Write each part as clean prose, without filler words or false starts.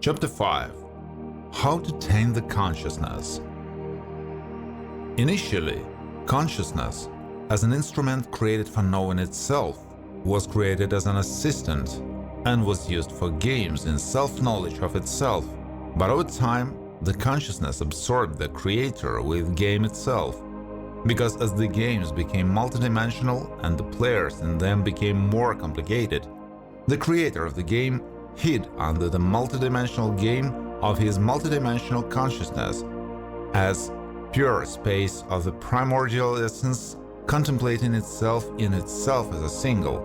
Chapter 5. How to tame the consciousness. Initially, consciousness, as an instrument created for knowing itself, was created as an assistant and was used for games in self-knowledge of itself. But over time, the consciousness absorbed the creator with game itself, because as the games became multidimensional and the players in them became more complicated, the creator of the game hid under the multidimensional game of his multidimensional consciousness as pure space of the primordial essence, contemplating itself in itself as a single,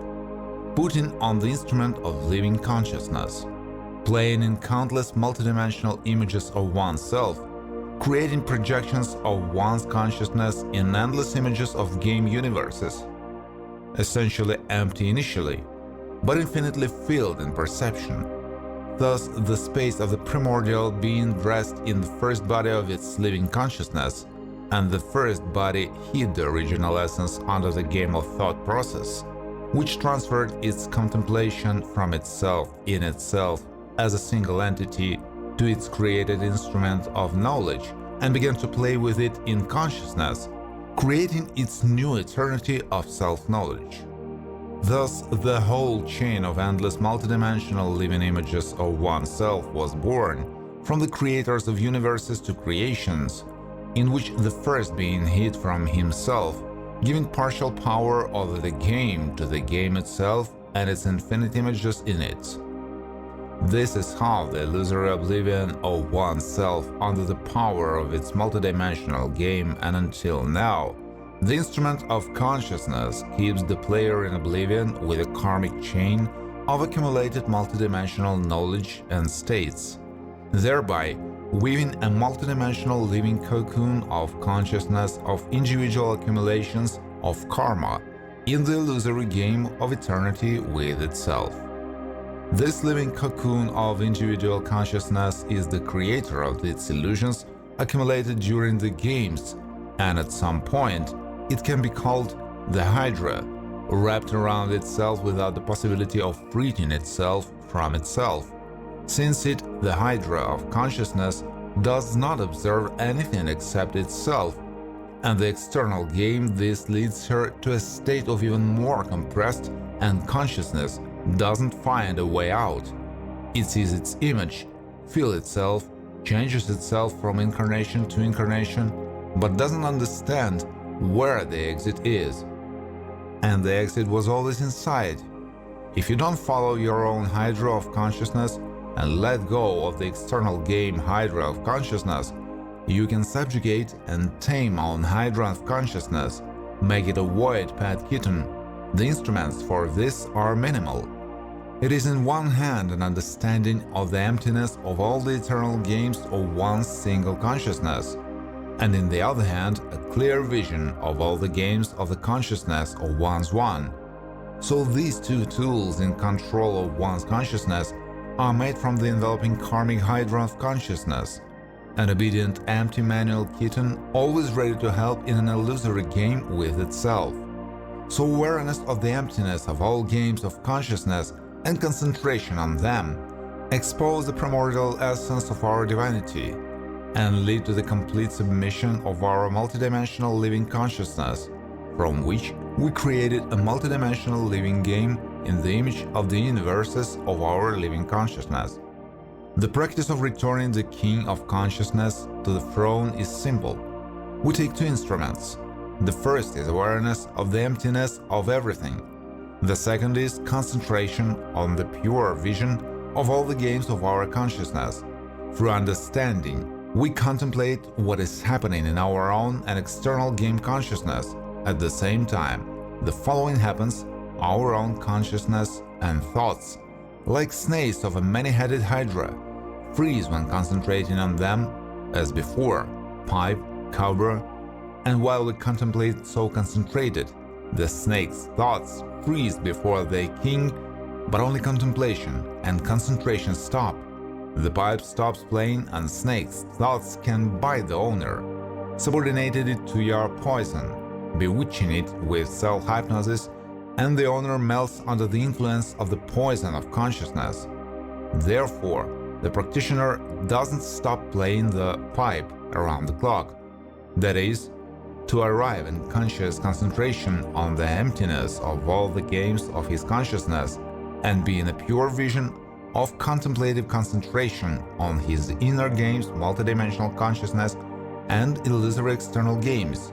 putting on the instrument of living consciousness, playing in countless multidimensional images of oneself, creating projections of one's consciousness in endless images of game universes, essentially empty initially, but infinitely filled in perception. Thus, the space of the primordial being dressed in the first body of its living consciousness, and the first body hid the original essence under the game of thought process, which transferred its contemplation from itself in itself as a single entity to its created instrument of knowledge and began to play with it in consciousness, creating its new eternity of self-knowledge. Thus, the whole chain of endless multidimensional living images of oneself was born, from the creators of universes to creations, in which the first being hid from himself, giving partial power over the game to the game itself and its infinite images in it. This is how the illusory oblivion of oneself under the power of its multidimensional game, and until now, the instrument of consciousness keeps the player in oblivion with a karmic chain of accumulated multidimensional knowledge and states, thereby weaving a multidimensional living cocoon of consciousness of individual accumulations of karma in the illusory game of eternity with itself. This living cocoon of individual consciousness is the creator of its illusions accumulated during the games, and at some point it can be called the Hydra, wrapped around itself without the possibility of freeing itself from itself, since it, the Hydra of consciousness, does not observe anything except itself, and the external game this leads her to a state of even more compressed, and consciousness doesn't find a way out. It sees its image, feels itself, changes itself from incarnation to incarnation, but doesn't understand where the exit is. And the exit was always inside. If you don't follow your own Hydra of consciousness and let go of the external game Hydra of consciousness, you can subjugate and tame on Hydra of consciousness, make it a void pet kitten. The instruments for this are minimal. It is in one hand an understanding of the emptiness of all the eternal games of one's single consciousness, and in the other hand a clear vision of all the games of the consciousness of one's one. So these two tools in control of one's consciousness are made from the enveloping karmic Hydra of consciousness, an obedient empty manual kitten always ready to help in an illusory game with itself. So awareness of the emptiness of all games of consciousness and concentration on them expose the primordial essence of our divinity and lead to the complete submission of our multidimensional living consciousness, from which we created a multidimensional living game in the image of the universes of our living consciousness. The practice of returning the king of consciousness to the throne is simple. We take two instruments. The first is awareness of the emptiness of everything. The second is concentration on the pure vision of all the games of our consciousness. Through understanding, we contemplate what is happening in our own and external game consciousness. At the same time, the following happens: our own consciousness and thoughts, like snakes of a many-headed hydra, freeze when concentrating on them, as before, pipe, cobra, and while we contemplate so concentrated, the snake's thoughts freeze before their king, but only contemplation and concentration stop. The pipe stops playing and snake's thoughts can bite the owner, subordinated it to your poison, bewitching it with self-hypnosis, and the owner melts under the influence of the poison of consciousness. Therefore, the practitioner doesn't stop playing the pipe around the clock. That is, to arrive in conscious concentration on the emptiness of all the games of his consciousness and be in a pure vision of contemplative concentration on his inner games, multidimensional consciousness, and illusory external games.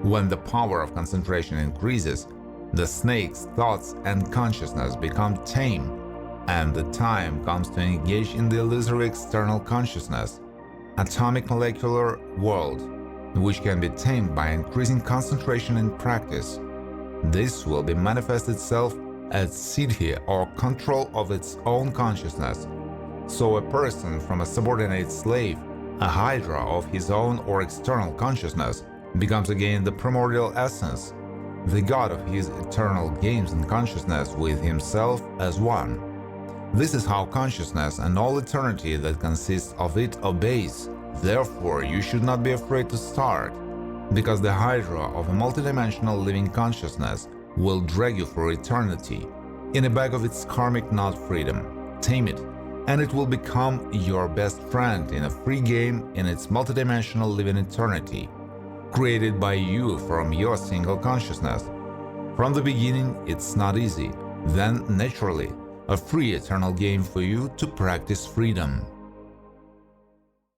When the power of concentration increases, the snake's thoughts and consciousness become tame, and the time comes to engage in the illusory external consciousness, atomic molecular world, which can be tamed by increasing concentration in practice. This will be manifest itself as siddhi or control of its own consciousness. So a person from a subordinate slave, a hydra of his own or external consciousness, becomes again the primordial essence, the god of his eternal games and consciousness with himself as one. This is how consciousness and all eternity that consists of it obeys. Therefore, you should not be afraid to start, because the hydra of a multidimensional living consciousness will drag you for eternity in a bag of its karmic knot freedom. Tame it, and it will become your best friend in a free game in its multidimensional living eternity, created by you from your single consciousness. From the beginning, it's not easy, then naturally, a free eternal game for you to practice freedom.